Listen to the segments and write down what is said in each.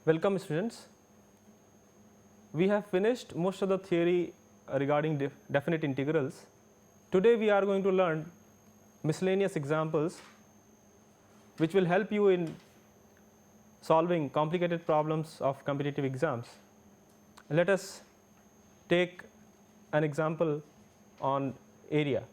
Welcome students. We have finished most of the theory regarding definite integrals. Today we are going to learn miscellaneous examples which will help you in solving complicated problems of competitive exams. Let us take an example on area.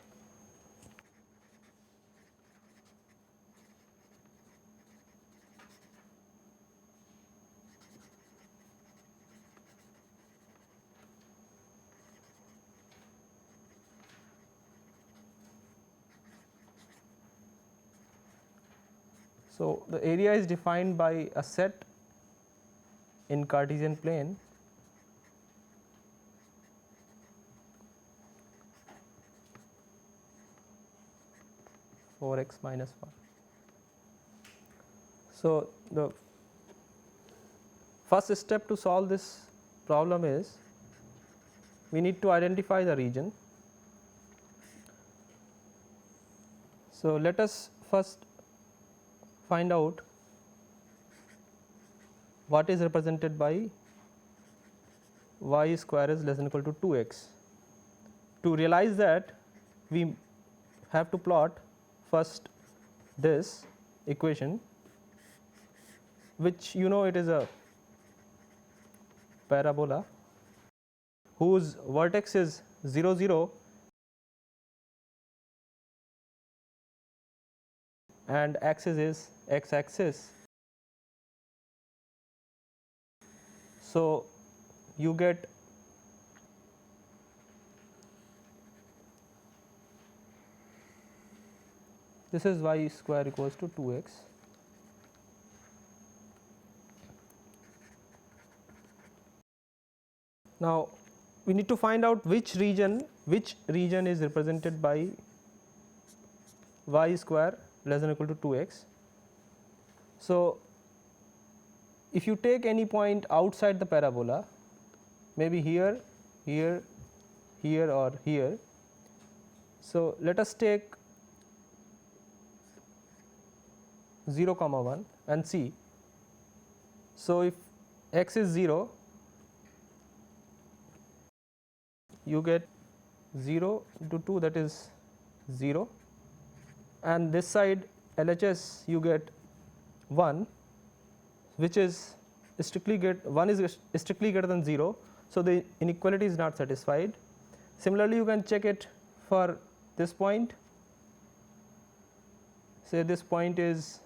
So, the area is defined by a set in Cartesian plane for x minus 1. So, the first step to solve this problem is we need to identify the region. So, let us first find out what is represented by y square is less than or equal to 2x. To realize that, we have to plot first this equation, which you know it is a parabola whose vertex is 0 0 and axis is x axis. So, you get this is y square equals to 2x. Now, we need to find out which region is represented by y square less than or equal to 2x. So, if you take any point outside the parabola, maybe here, here, here or here. So, let us take 0 comma 1 and see. So, if x is 0, you get 0 into 2, that is 0, and this side LHS you get 1, which is strictly 1 is strictly greater than 0. So, the inequality is not satisfied. Similarly, you can check it for this point. Say this point is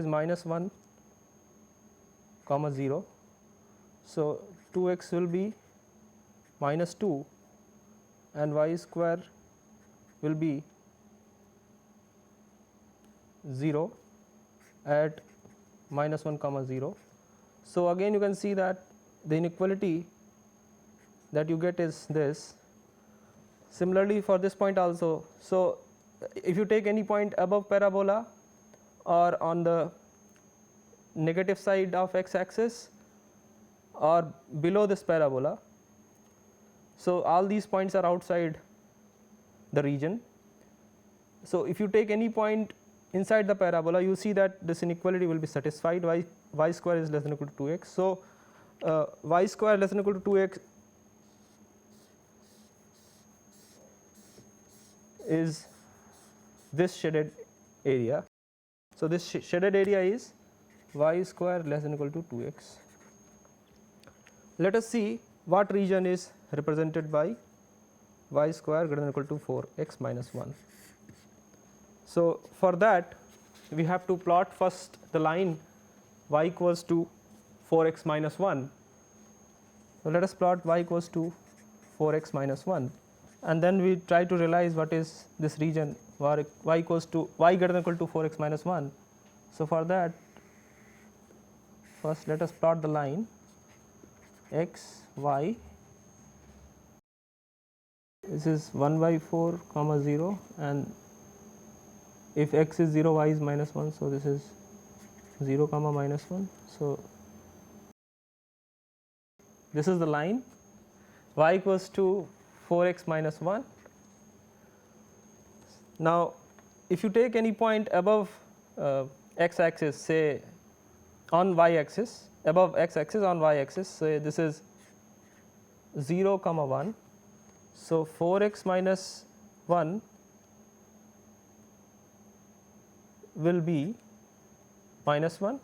minus 1 comma 0. So, 2x will be minus 2 and y square will be 0 at minus 1 comma 0. So, again you can see that the inequality that you get is this. Similarly, for this point also. So, if you take any point above parabola or on the negative side of x axis or below this parabola, so all these points are outside the region. So, if you take any point inside the parabola, you see that this inequality will be satisfied, y square is less than or equal to 2x. So, y square less than or equal to 2x is this shaded area. So, this shaded area is y square less than or equal to 2x. Let us see what region is represented by y square greater than or equal to 4x minus 1. So, for that we have to plot first the line y equals to 4x minus 1. So, let us plot y equals to 4x minus 1, and then we try to realize what is this region y equals to y greater than or equal to 4x minus 1. So, for that first let us plot the line x y. This is 1 by 4 comma 0, and if x is 0, y is minus 1. So, this is 0 comma minus 1. So, this is the line y equals to 4x minus 1. Now, if you take any point above x axis, say on y axis, above x axis on y axis, say this is 0 comma 1. So 4x minus 1 will be minus 1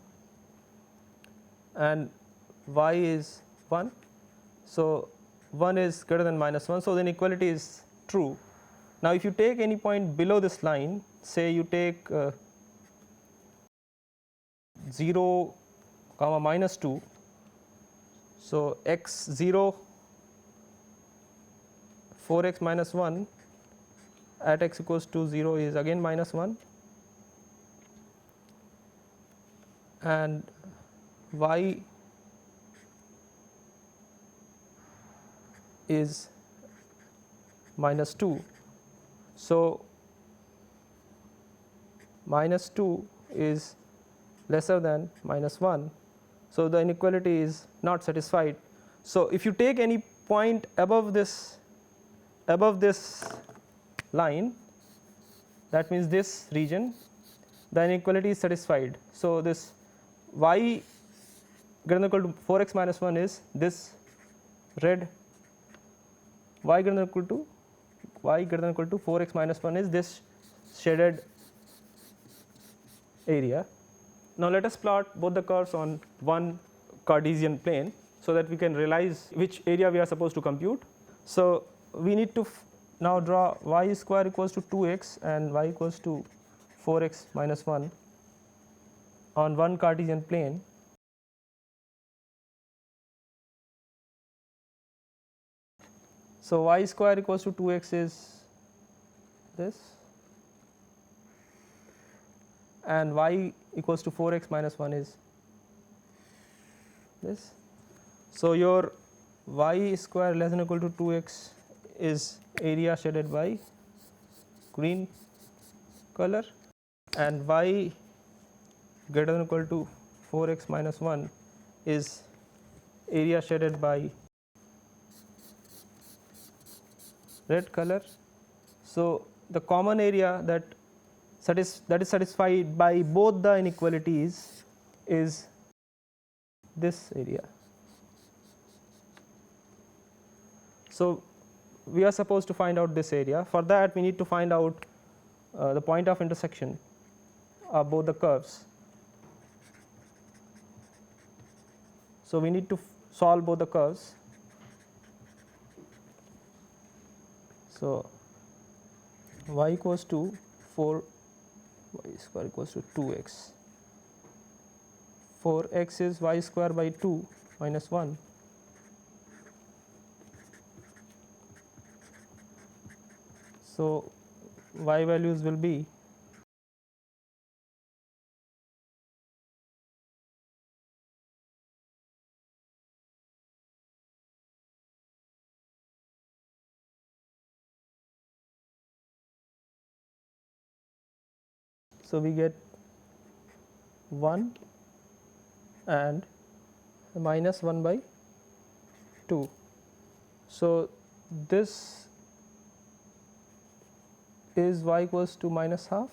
and y is 1. So 1 is greater than minus 1, so the inequality is true. Now if you take any point below this line, say you take 0 comma minus 2, so x 0 4x minus 1 at x equals to 0 is again minus 1 and y is minus 2. So minus 2 is lesser than minus 1. So the inequality is not satisfied. So if you take any point above this line, that means this region, the inequality is satisfied. So this y greater than or equal to 4x minus 1 is this red, y greater than or equal to 4x minus 1 is this shaded area. Now let us plot both the curves on one Cartesian plane so that we can realize which area we are supposed to compute. So we need to now draw y square equals to 2x and y equals to 4x minus 1 on one Cartesian plane. So y square equals to 2x is this and y equals to 4x minus 1 is this. So your y square less than or equal to 2x is area shaded by green color and y greater than or equal to 4x minus 1 is area shaded by red color. So the common area that is satisfied by both the inequalities is this area. So we are supposed to find out this area. For that we need to find out the point of intersection of both the curves. So we need to solve both the curves. So y equals to 4 y square equals to 2x. 4x is y square by 2 minus 1. So y values will be so we get 1 and minus 1 by 2. So this is y equals to minus half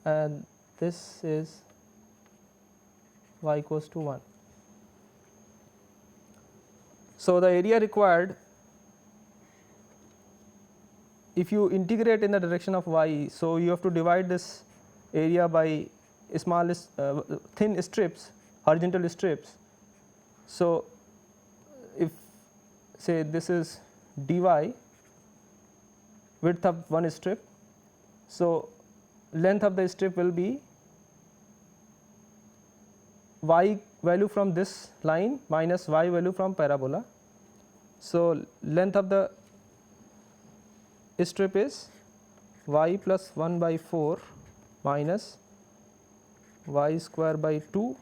and this is y equals to 1. So the area required, if you integrate in the direction of y, so you have to divide this area by small thin strips, horizontal strips. So if say this is dy, width of one strip, so length of the strip will be y value from this line minus y value from parabola. So length of the strip is y plus 1 by 4 minus y square by 2,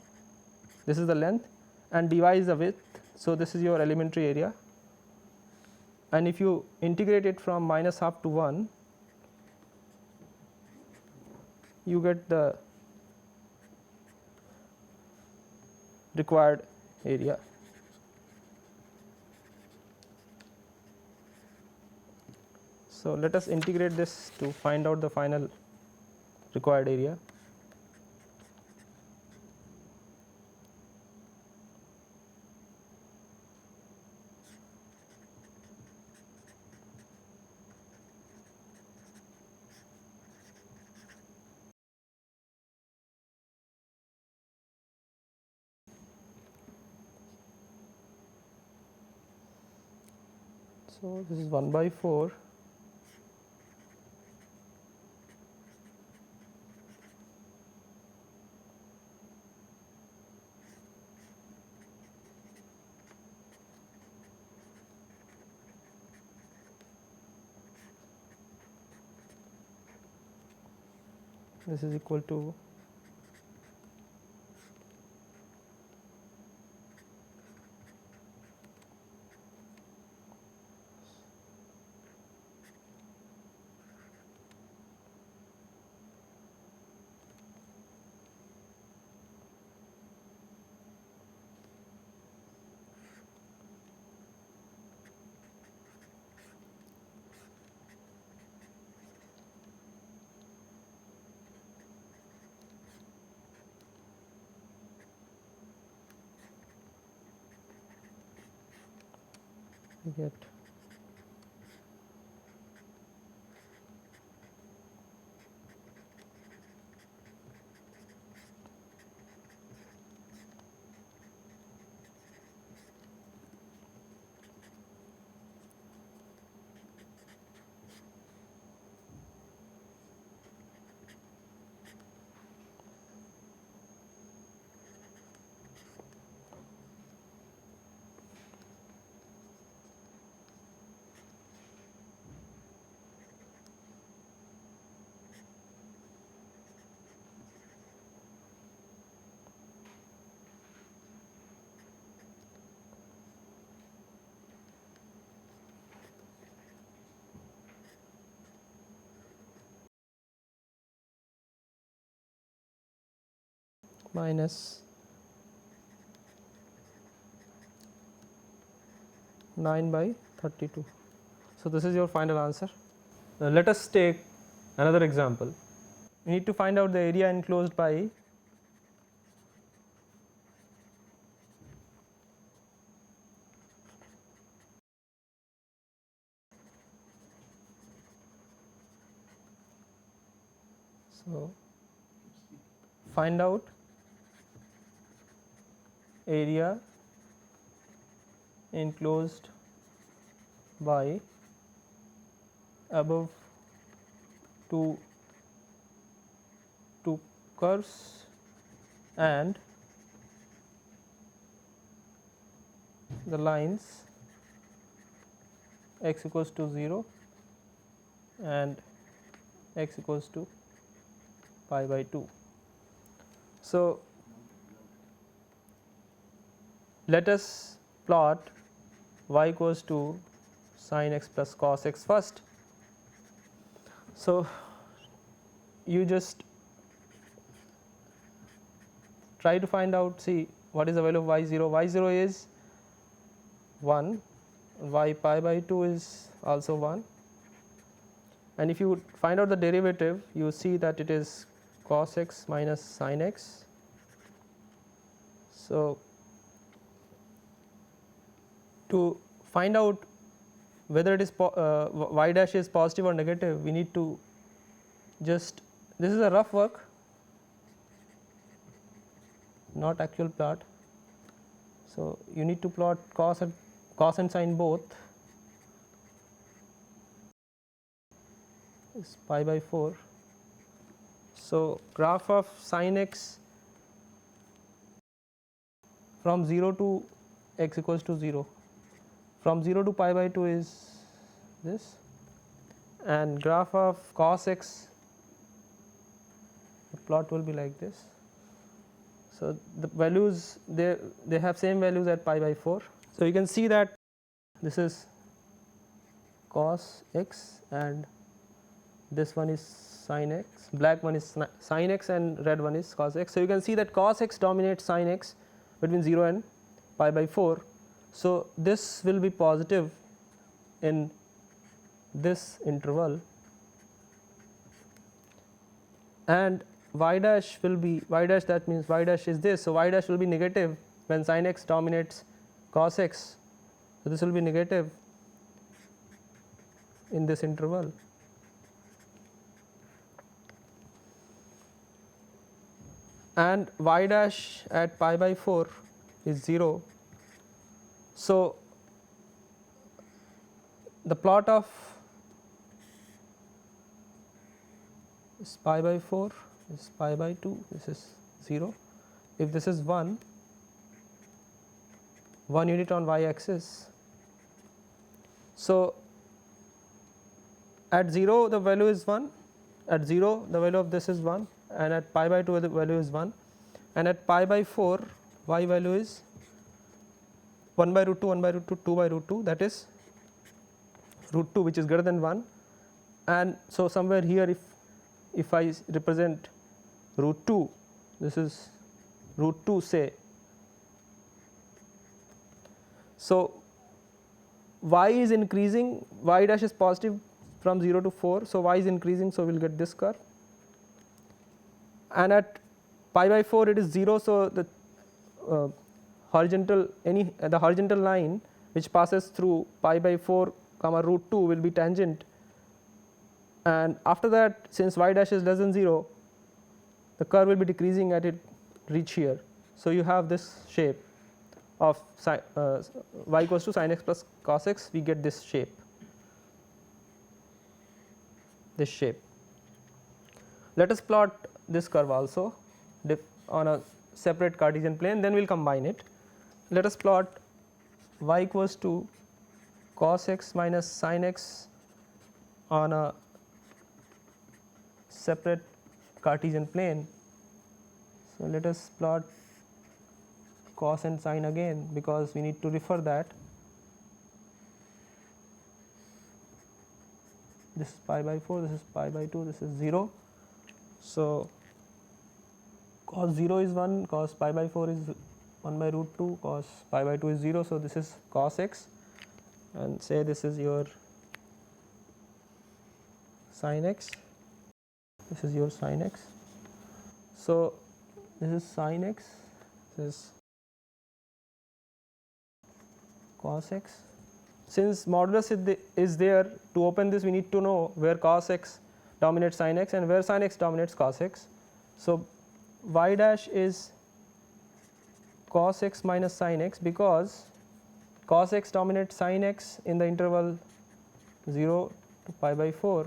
this is the length, and dy is the width. So this is your elementary area, and if you integrate it from minus half to 1, you get the required area. So let us integrate this to find out the final required area. So this is 1 by 4 this is equal to we get minus 9 by 32. So this is your final answer. Now let us take another example. We need to find out the area enclosed by so find out area enclosed by above two curves and the lines x equals to 0 and x equals to pi by 2. So let us plot y equals to sin x plus cos x first. So you just try to find out, see what is the value of y0. Y0 is 1, y pi by 2 is also 1, and if you find out the derivative you see that it is cos x minus sin x. So to find out whether it is y dash is positive or negative, we need to just, this is a rough work, not actual plot. So you need to plot cos and sin both is pi by 4. So graph of sin x from 0 to x equals to 0, from 0 to pi by 2 is this, and graph of cos x, the plot will be like this. So the values, they have same values at pi by 4. So you can see that this is cos x and this one is sin x, black one is sin x and red one is cos x. So you can see that cos x dominates sin x between 0 and pi by 4. So this will be positive in this interval, and y dash will be y dash, that means y dash is this. So y dash will be negative when sin x dominates cos x. So this will be negative in this interval. And y dash at pi by 4 is 0. So the plot of is pi by 4, is pi by 2, this is 0. If this is 1 unit on y axis, so at 0 the value is 1, at 0 the value of this is 1, and at pi by 2 the value is 1, and at pi by 4 y value is 1 by root 2, 1 by root 2, 2 by root 2, that is root 2, which is greater than 1. And so somewhere here if I represent root 2, this is root 2 say, so y is increasing, y dash is positive from 0 to 4, so y is increasing, so we will get this curve, and at pi by 4 it is 0, so the horizontal line which passes through pi by 4 comma root 2 will be tangent, and after that since y dash is less than 0 the curve will be decreasing at it reach here. So you have this shape of y equals to sin x plus cos x, we get this shape, Let us plot this curve also on a separate Cartesian plane, then we will combine it. Let us plot y equals to cos x minus sin x on a separate Cartesian plane. So let us plot cos and sin again, because we need to refer that. This is pi by 4, this is pi by 2, this is 0. So cos 0 is 1, cos pi by 4 is 1 by root 2, cos pi by 2 is 0. So this is cos x, and say this is your sin x, this is your sin x. So this is sin x, this is cos x. Since modulus is there, to open this we need to know where cos x dominates sin x and where sin x dominates cos x. So y dash is cos x minus sin x, because cos x dominates sin x in the interval 0 to pi by 4,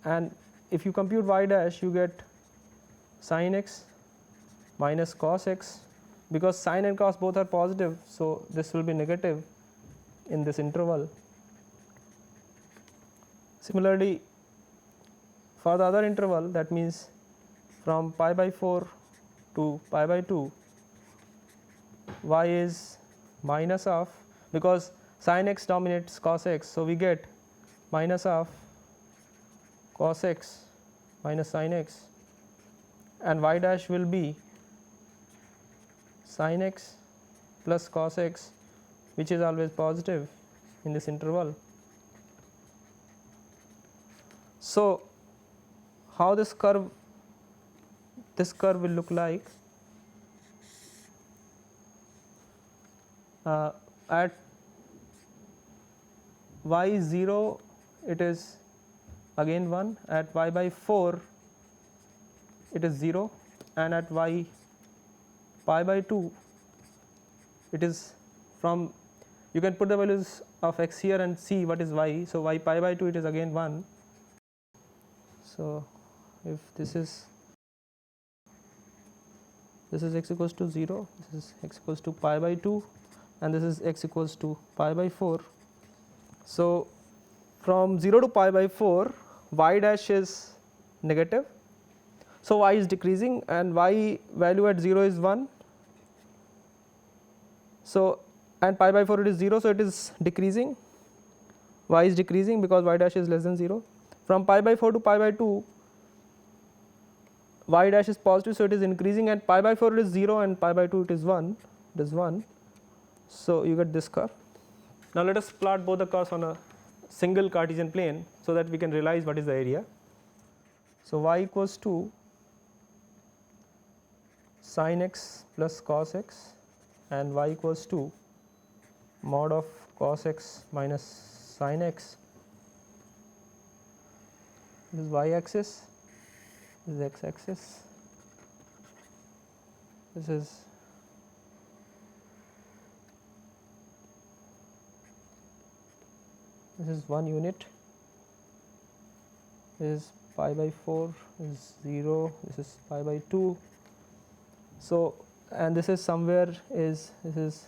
and if you compute y dash you get sin x minus cos x, because sin and cos both are positive, so this will be negative in this interval. Similarly, for the other interval, that means from pi by 4 to pi by 2, y is minus of, because sin x dominates cos x, so we get minus of cos x minus sin x, and y dash will be sin x plus cos x, which is always positive in this interval. So how this curve will look like, at y is 0 it is again 1, at y by 4 it is 0, and at y pi by 2 it is from, you can put the values of x here and see what is y. So y pi by 2 it is again 1. So if this is x equals to 0, this is x equals to pi by 2, and this is x equals to pi by 4. So from 0 to pi by 4 y dash is negative, so y is decreasing, and y value at 0 is 1. So and pi by 4 it is 0, so it is decreasing, y is decreasing because y dash is less than 0. From pi by 4 to pi by 2 y dash is positive, so it is increasing, and pi by 4 it is 0 and pi by 2 it is 1, so you get this curve. Now let us plot both the curves on a single Cartesian plane so that we can realize what is the area. So y equals to sin x plus cos x, and y equals to mod of cos x minus sin x. This is y axis, this is x axis, this is this is 1 unit, this is pi by 4 is 0, this is pi by 2. So, and this is somewhere is this is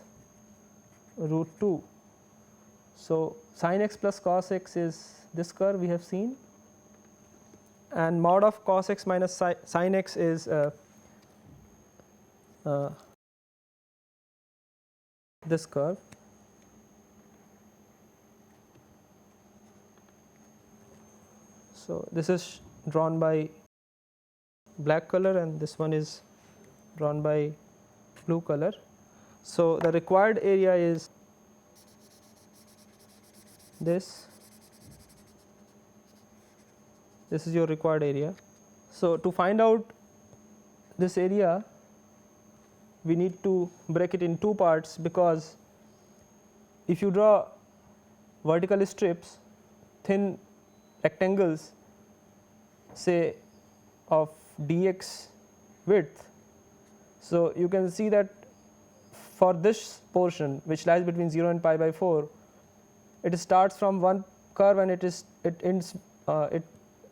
root 2. So, sin x plus cos x is this curve we have seen, and mod of cos x minus sin x is this curve. So, this is drawn by black color and this one is drawn by blue color. So, the required area is this is your required area. So, to find out this area we need to break it in two parts, because if you draw vertical strips, thin rectangles say of dx width, so you can see that for this portion which lies between 0 and pi by 4, it starts from one curve and it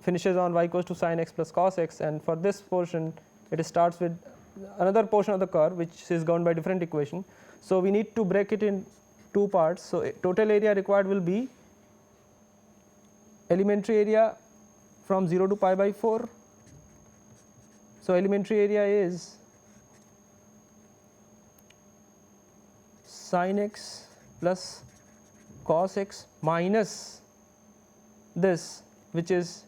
finishes on y equals to sin x plus cos x, and for this portion it starts with another portion of the curve which is governed by different equation. So, we need to break it in two parts. So, total area required will be elementary area from 0 to pi by 4. So, elementary area is sin x plus cos x minus this, which is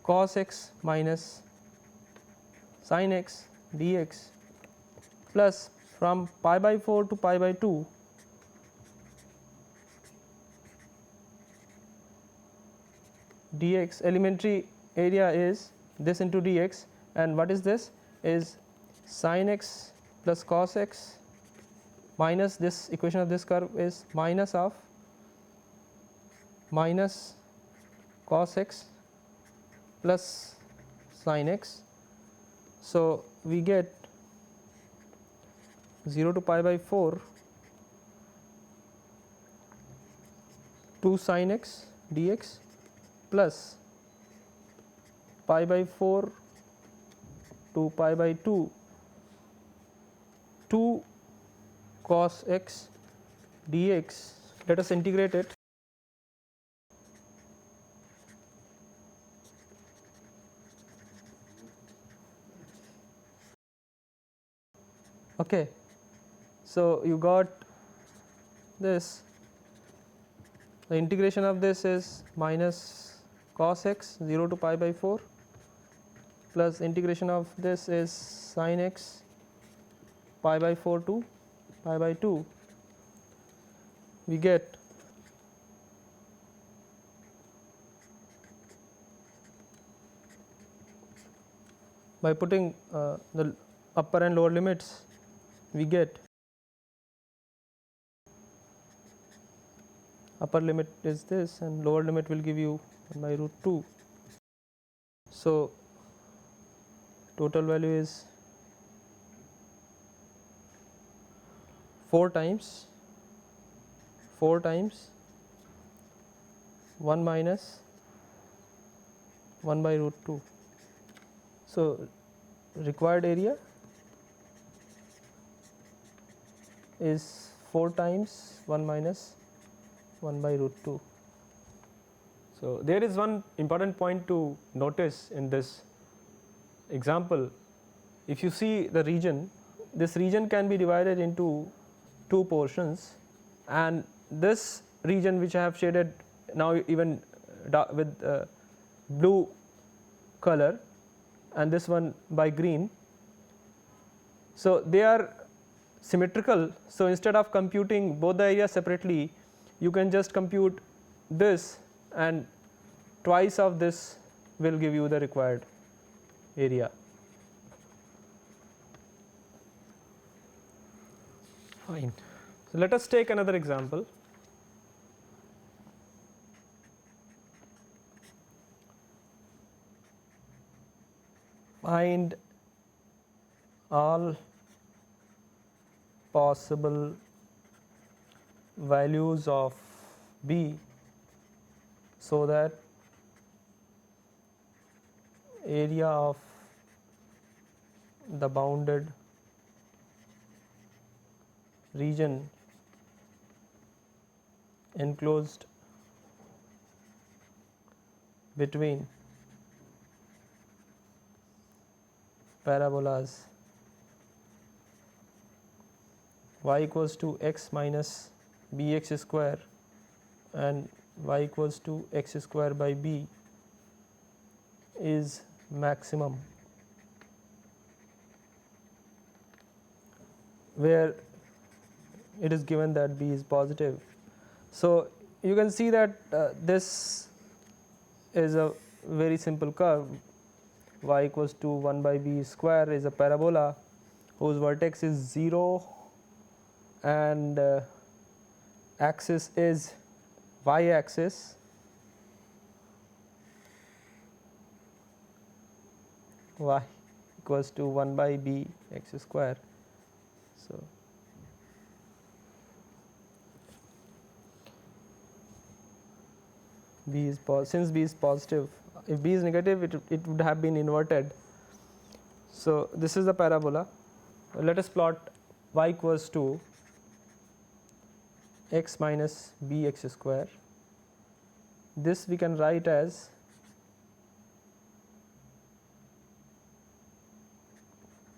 cos x minus sin x dx, plus from pi by 4 to pi by 2 dx. Elementary area is this into dx, and what is this is sin x plus cos x minus this equation of this curve is minus of minus cos x plus sin x. So, we get 0 to pi by 4 2 sin x dx plus pi by 4 to pi by 2 2 cos x dx. Let us integrate it. Okay. So, you got this, the integration of this is minus cos x 0 to pi by 4 plus integration of this is sin x pi by 4 to pi by 2. We get by putting the upper and lower limits, we get upper limit is this and lower limit will give you 1 by root 2. So, total value is 4 times 1 minus 1 by root 2. So, required area is 4 times 1 minus 1 by root 2. So, there is one important point to notice in this example. If you see the region, this region can be divided into two portions, and this region which I have shaded now even with blue color and this one by green. So, they are symmetrical. So, instead of computing both the areas separately, you can just compute this and twice of this will give you the required area. Fine. So, let us take another example. Find all possible values of b so that area of the bounded region enclosed between parabolas y equals to x minus bx square and y equals to x square by b is maximum, where it is given that b is positive. So you can see that this is a very simple curve. Y equals to 1 by b square is a parabola whose vertex is 0 and axis is y axis, y equals to 1 by b x square. So b is since b is positive, if b is negative it would have been inverted. So this is the parabola. Let us plot y equals to x minus bx square. This we can write as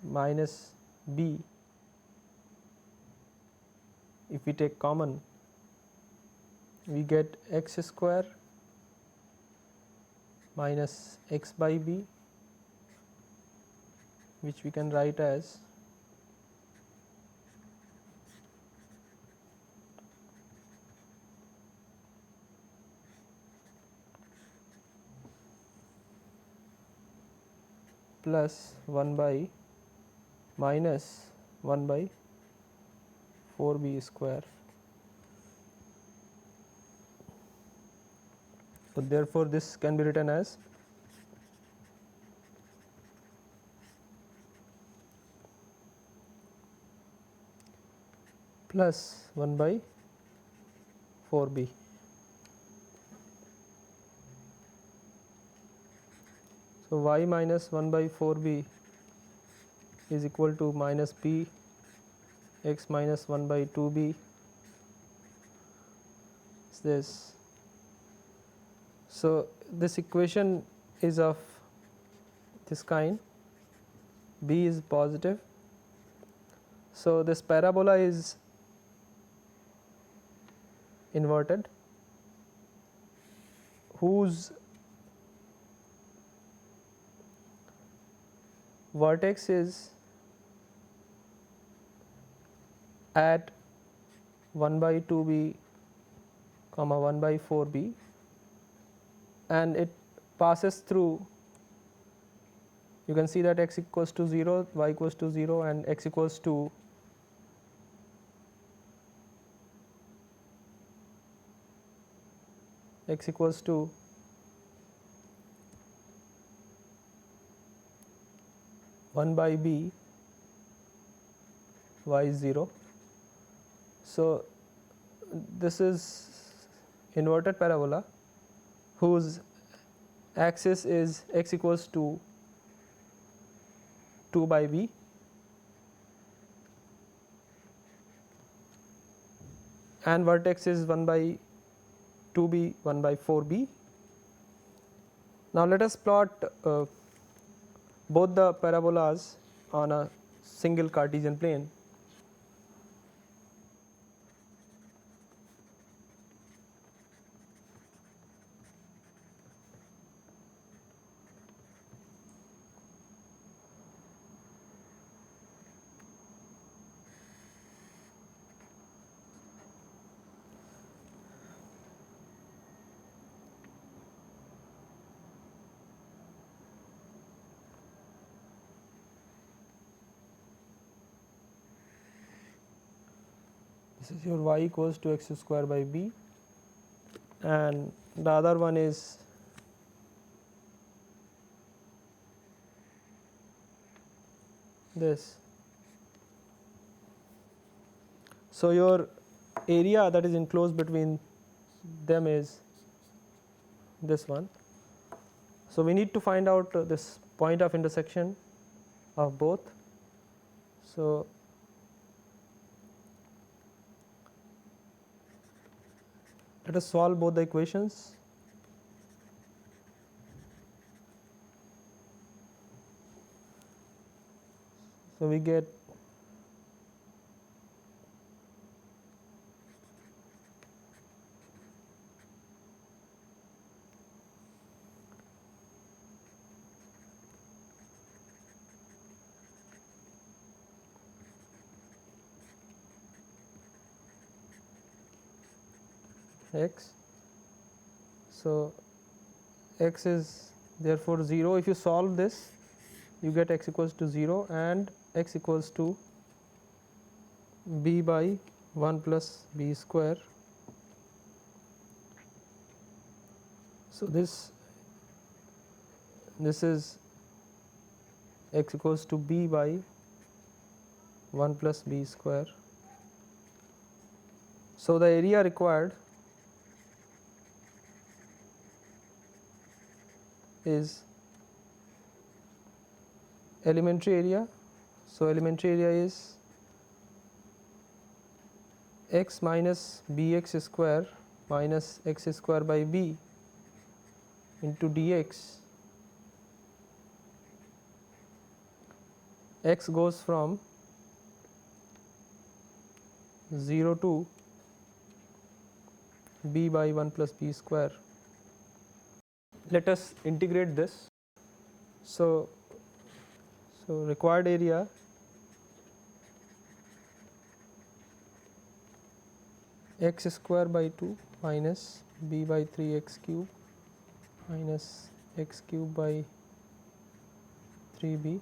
minus b. If we take common, we get x square minus x by b, which we can write as plus 1 by minus 1 by 4b square. So therefore this can be written as plus 1 by 4b. So y minus 1 by 4b is equal to minus b x minus 1 by 2b is this. So this equation is of this kind, b is positive. So this parabola is inverted, whose vertex is at 1 by 2b comma 1 by 4b, and it passes through, you can see that x equals to 0, y equals to 0 and x equals to x equals to one by b, y is 0. So this is inverted parabola whose axis is x equals to 2 by b and vertex is 1 by 2b, 1 by 4b. Now let us plot both the parabolas on a single Cartesian plane. This is your y equals to x square by b, and the other one is this. So your area that is enclosed between them is this one. So we need to find out this point of intersection of both. So let us solve both the equations. So we get x. So x is therefore 0. If you solve this, you get x equals to 0 and x equals to b by 1 plus b square. So this is x equals to b by 1 plus b square. So the area required is elementary area. So elementary area is x minus bx square minus x square by b into dx. X goes from 0 to b by 1 plus b square. Let us integrate this. So required area x square by 2 minus b by 3x cube minus x cube by 3b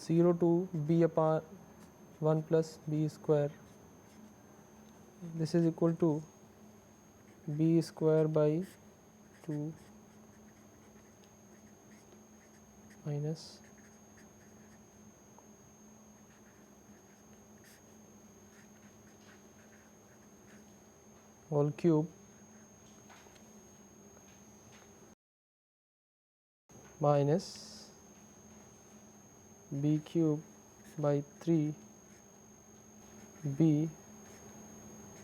0 to b upon 1 plus b square. This is equal to b square by 2 minus whole cube minus b cube by 3 b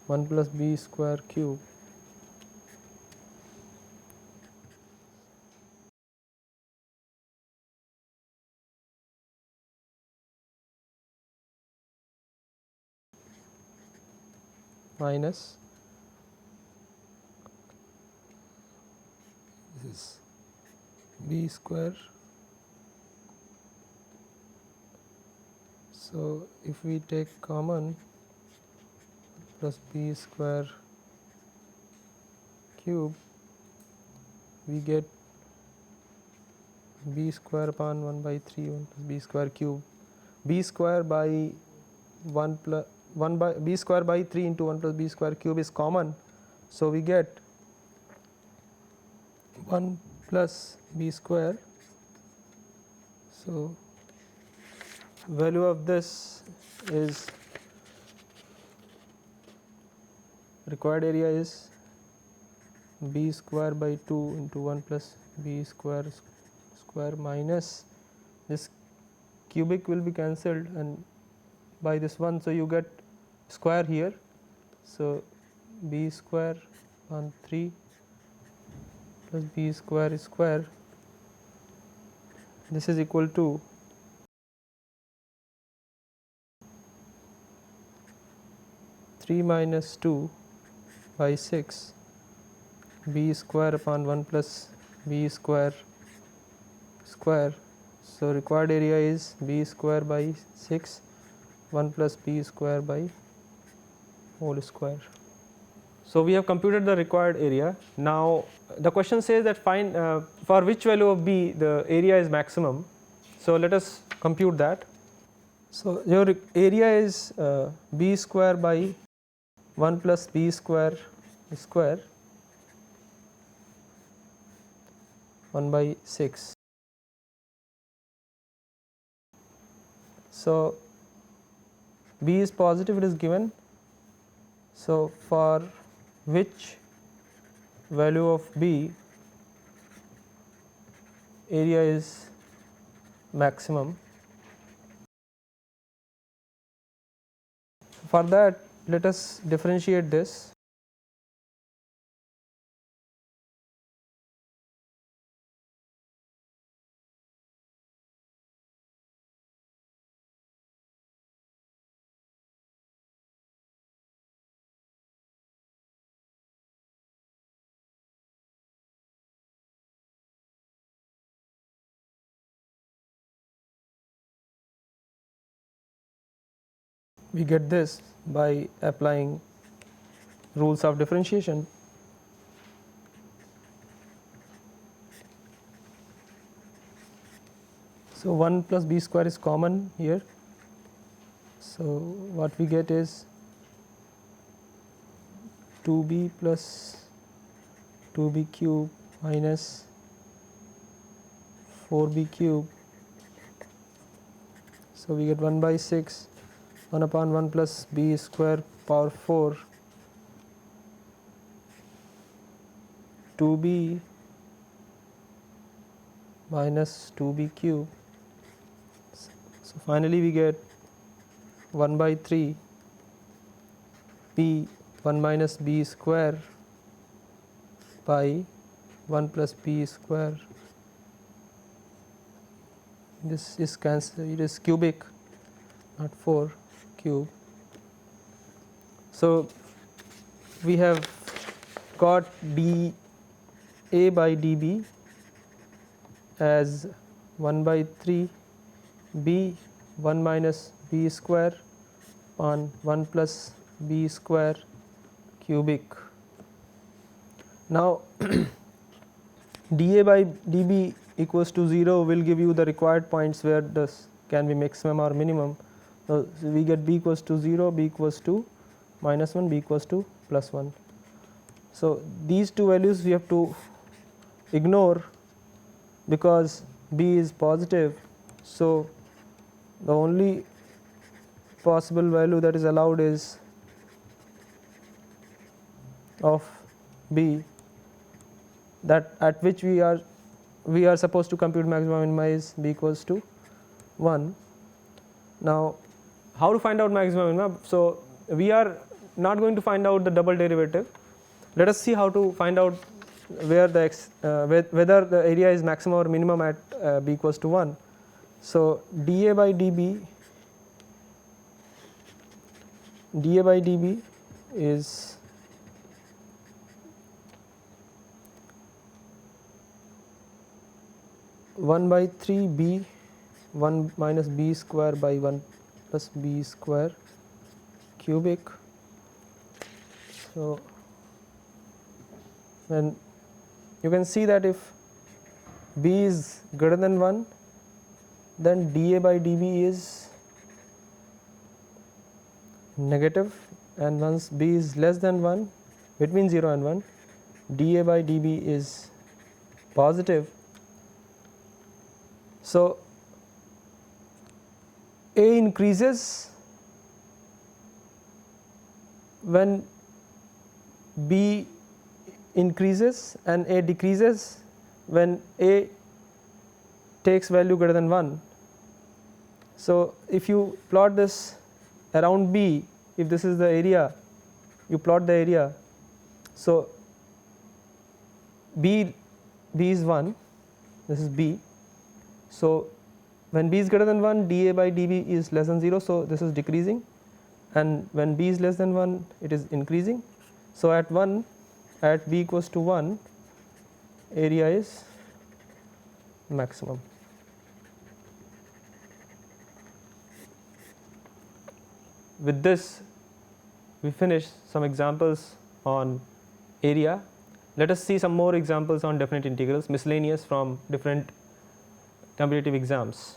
1 plus b square cube minus this is b square. So if we take common plus b square cube, we get b square upon 1 by 3 1 plus b square cube. B square by 1 plus 1 by b square by 3 into 1 plus b square cube is common. So we get 1 plus b square. So value of this is required area is b square by 2 into 1 plus b square minus this cubic will be cancelled and by this one, so you get square here. So b square on 3 plus b square is square. This is equal to 3 minus 2 by 6 b square upon 1 plus b square square. So required area is b square by 6 1 plus b square by whole square. So we have computed the required area. Now the question says that find for which value of b the area is maximum. So let us compute that. So your area is b square by 1 plus b square square 1 by 6. So B is positive, it is given. So for which value of B area is maximum? For that, let us differentiate this. We get this by applying rules of differentiation. So 1 plus b square is common here. So what we get is 2b plus 2b cube minus 4b cube. So we get 1 by 6, 1 upon 1 plus b square power 4, 2b minus 2b cube. So finally we get 1 by 3 b 1 minus b square by 1 plus b square. This is cancelled, it is cubic, not 4 cube. So we have got dA by dB as 1 by 3 b 1 minus b square on 1 plus b square cubic. Now dA by dB equals to 0 will give you the required points where this can be maximum or minimum. So we get b equals to 0, b equals to minus 1, b equals to plus 1. So these two values we have to ignore because b is positive. So the only possible value that is allowed is of b, that at which we are supposed to compute maximum minima is b equals to 1. Now how to find out maximum minima? So we are not going to find out the double derivative. Let us see how to find out where the whether the area is maximum or minimum at b equals to 1. So dA by dB is one by 3 b 1 minus b square by 1 plus b square cubic. So when you can see that if b is greater than 1, then dA by dB is negative, and once b is less than 1, between 0 and 1, dA by dB is positive. So A increases when b increases and A decreases when A takes value greater than 1. So if you plot this around b, if this is the area, you plot the area. So b is 1, this is b. So when b is greater than 1, dA by dB is less than 0, so this is decreasing, and when b is less than 1, it is increasing. So at b equals to 1, area is maximum. With this we finish some examples on area. Let us see some more examples on definite integrals, miscellaneous from different competitive exams.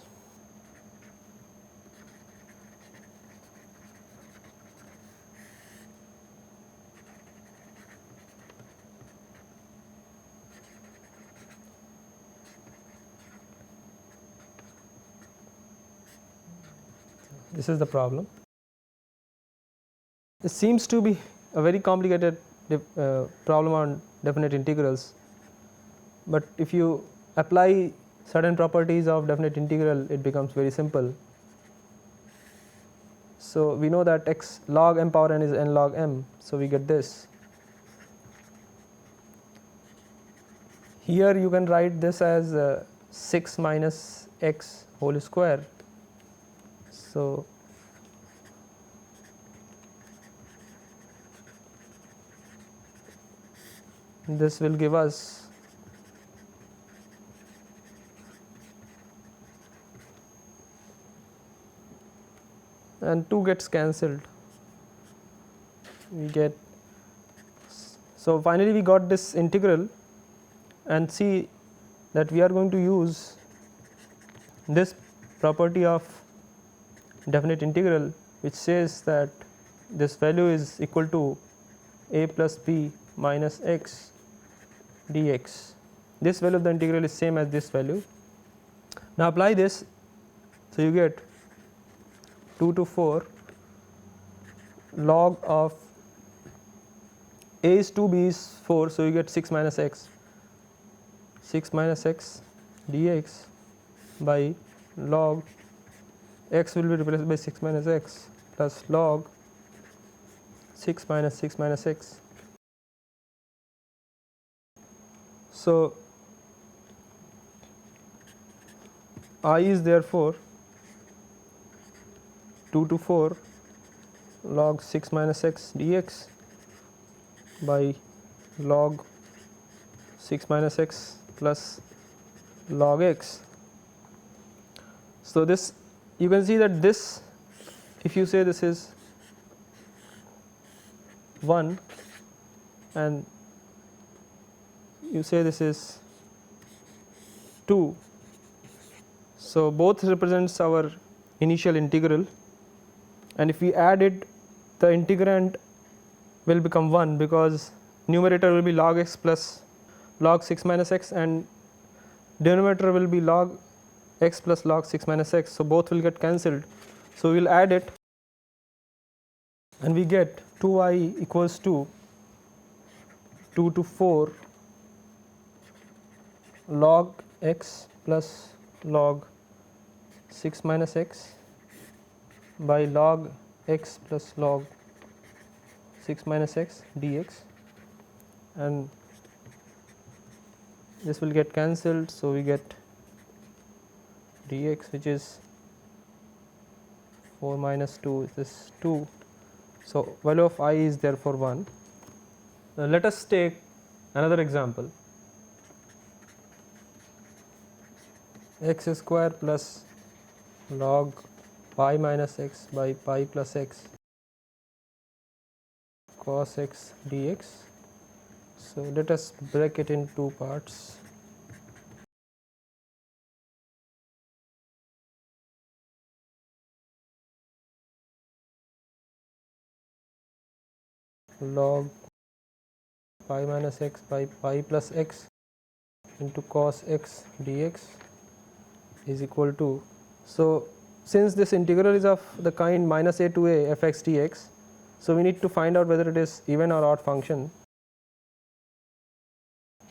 This is the problem. It seems to be a very complicated problem on definite integrals, but if you apply certain properties of definite integral, it becomes very simple. So we know that x log m power n is n log m, so we get this. Here you can write this as 6 minus x whole square. So this will give us and 2 gets cancelled. We get, so finally we got this integral, and see that we are going to use this property of definite integral, which says that this value is equal to a plus b minus x dx. This value of the integral is same as this value. Now apply this, so you get 2 to 4 log of a is 2, b is 4, so you get 6 minus x dx by log x will be replaced by 6 minus x plus log 6 minus x. So I is therefore 2 to 4 log 6 minus x dx by log 6 minus x plus log x. So this, you can see that this, if you say this is 1 and you say this is 2, so both represents our initial integral, and if we add it, the integrand will become 1, because numerator will be log x plus log 6 minus x and denominator will be log x plus log 6 minus x, so both will get cancelled. So we will add it and we get 2i equals to 2 to 4 log x plus log 6 minus x by log x plus log 6 minus x dx, and this will get cancelled, so we get dx, which is 4 minus 2 is 2, so value of I is therefore 1. Now let us take another example. X square plus log pi minus x by pi plus x cos x dx. So let us break it in two parts. Log pi minus x by pi plus x into cos x dx is equal to, so since this integral is of the kind minus a to a fx dx, so we need to find out whether it is even or odd function.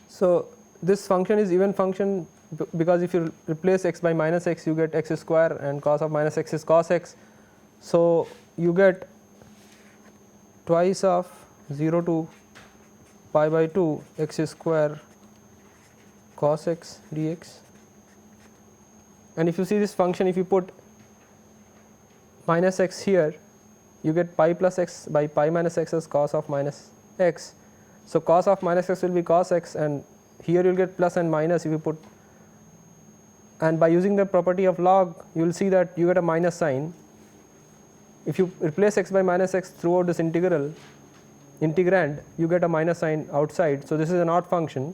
So this function is even function because if you replace x by minus x, you get x square, and cos of minus x is cos x, so you get twice of 0 to pi by 2 x square cos x dx. And if you see this function, if you put minus x here, you get pi plus x by pi minus x as cos of minus x. So cos of minus x will be cos x, and here you will get plus and minus if you put, and by using the property of log, you will see that you get a minus sign. If you replace x by minus x throughout this integrand, you get a minus sign outside. So this is an odd function.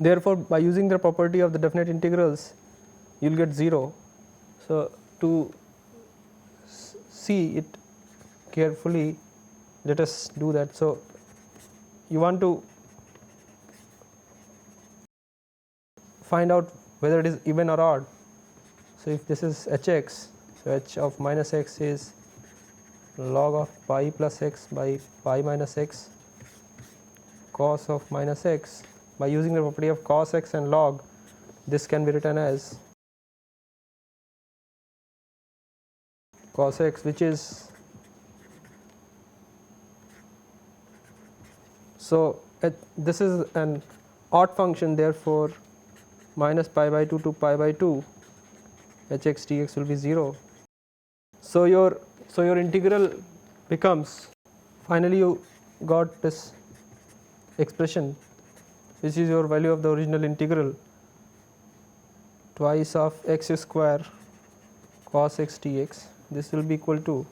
Therefore, by using the property of the definite integrals, you will get 0. So to see it carefully, let us do that. So you want to find out whether it is even or odd. So if this is hx, So h of minus x is log of pi plus x by pi minus x cos of minus x. By using the property of cos x and log, this can be written as cos x, which is, so this is an odd function, therefore minus pi by 2 to pi by 2 hx dx will be 0. So your integral becomes, finally you got this expression which is your value of the original integral, twice of x square cos x dx. This will be equal to,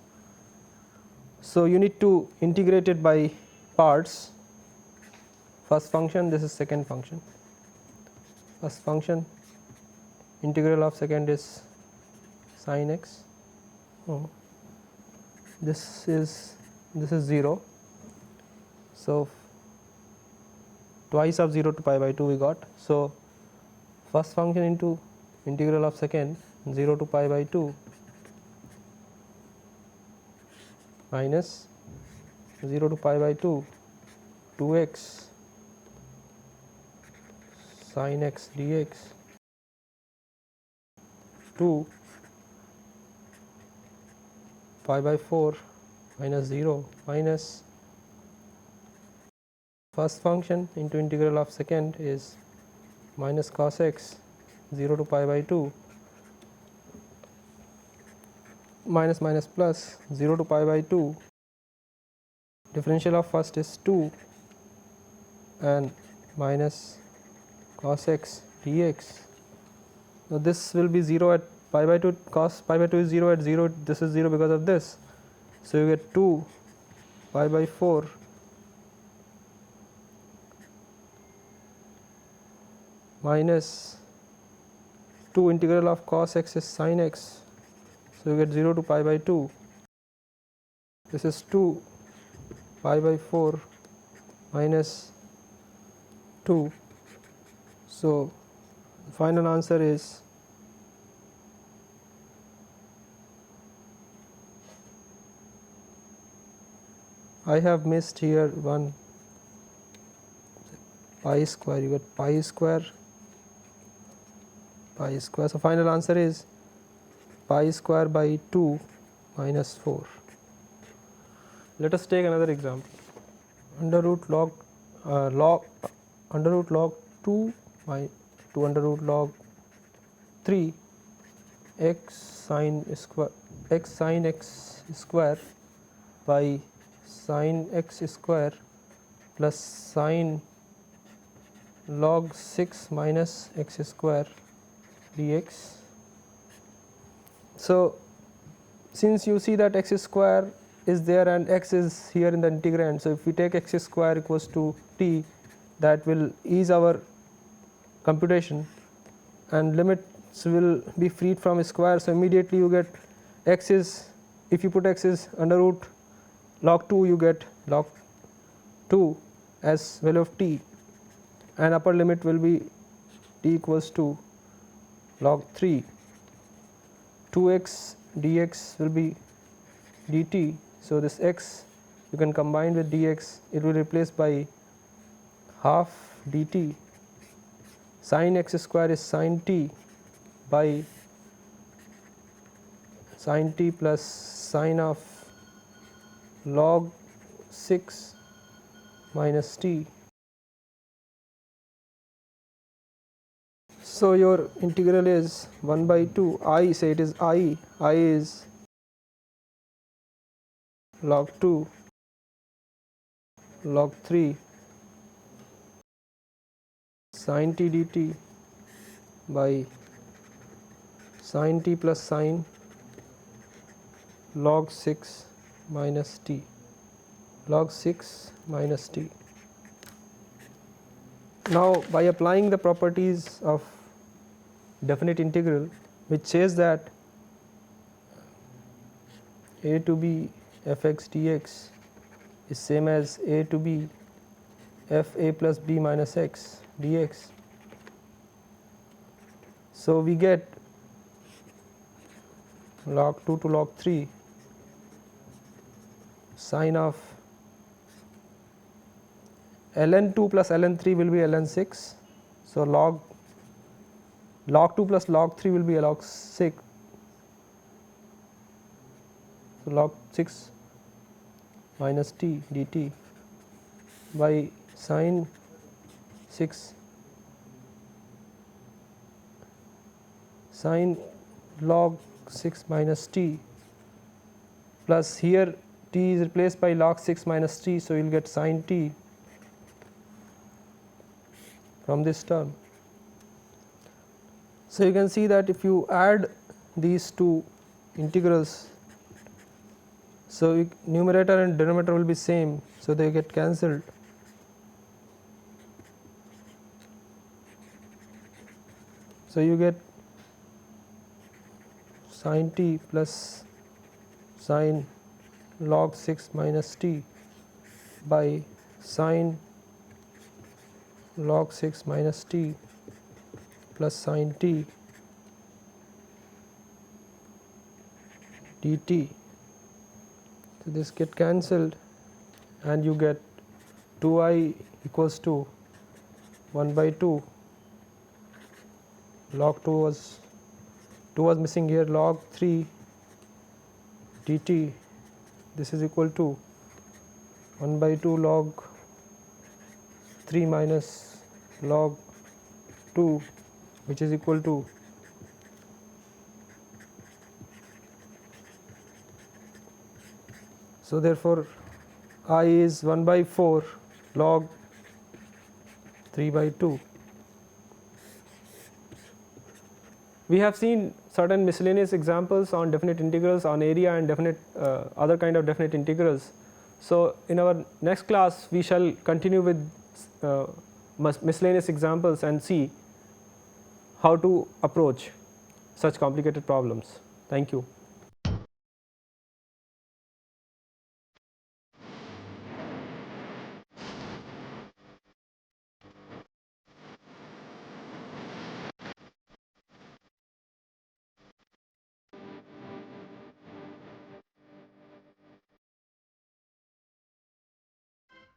so you need to integrate it by parts. First function, this is second function. First function, integral of second is sin x. This is 0. So twice of 0 to pi by 2 we got. So first function into integral of second, 0 to pi by 2 minus 0 to pi by 2 2x sin x dx 2 pi by 4 minus 0 minus first function into integral of second is minus cos x 0 to pi by 2 minus minus plus 0 to pi by 2, differential of first is 2 and minus cos x dx. Now this will be 0 at pi by 2, cos pi by 2 is 0 at 0, this is 0 because of this. So you get 2 pi by 4 minus 2 integral of cos x is sin x. So you get 0 to pi by 2. This is 2 pi by 4 minus 2. So the final answer is I have missed here one pi square. You get pi square. So final answer is pi square by 2 minus 4. Let us take another example. Under root log 2 to under root log 3 x sin x square by sin x square plus sin log 6 minus x square dx. So since you see that x square is there and x is here in the integrand, so if we take x square equals to t, that will ease our computation and limits will be freed from square. So immediately you get x is, if you put x is under root log 2, you get log 2 as value of t, and upper limit will be t equals to log 3. 2x dx will be dt. So this x you can combine with dx, it will replace by half dt. Sin x square is sin t by sin t plus sin of log 6 minus t. So your integral is 1 by 2 I, say it is I is log 2 log 3 sin t dt by sin t plus sin log 6 minus t, log 6 minus t. Now by applying the properties of definite integral, which says that a to b fx dx is same as a to b f a plus b minus x dx. So we get log 2 to log 3 sine of ln 2 plus ln 3 will be ln 6. So, log 2 plus log 3 will be log 6. So, log 6 minus t dt by sine 6 sine log 6 minus t plus here t is replaced by log 6 minus t. So, you will get sine t from this term. So, you can see that if you add these two integrals, so numerator and denominator will be same, so they get cancelled. So, you get sine t plus sine log 6 minus t by sine log 6 minus t plus sine t dt. So, this get cancelled and you get 2I equals to 1 by 2 log 2 was missing here, log 3 dt, this is equal to 1 by 2 log 3 minus log 2, which is equal to so therefore I is 1 by 4 log 3 by 2. We have seen certain miscellaneous examples on definite integrals, on area and definite other kind of definite integrals. So, in our next class we shall continue with miscellaneous examples and see how to approach such complicated problems. Thank you.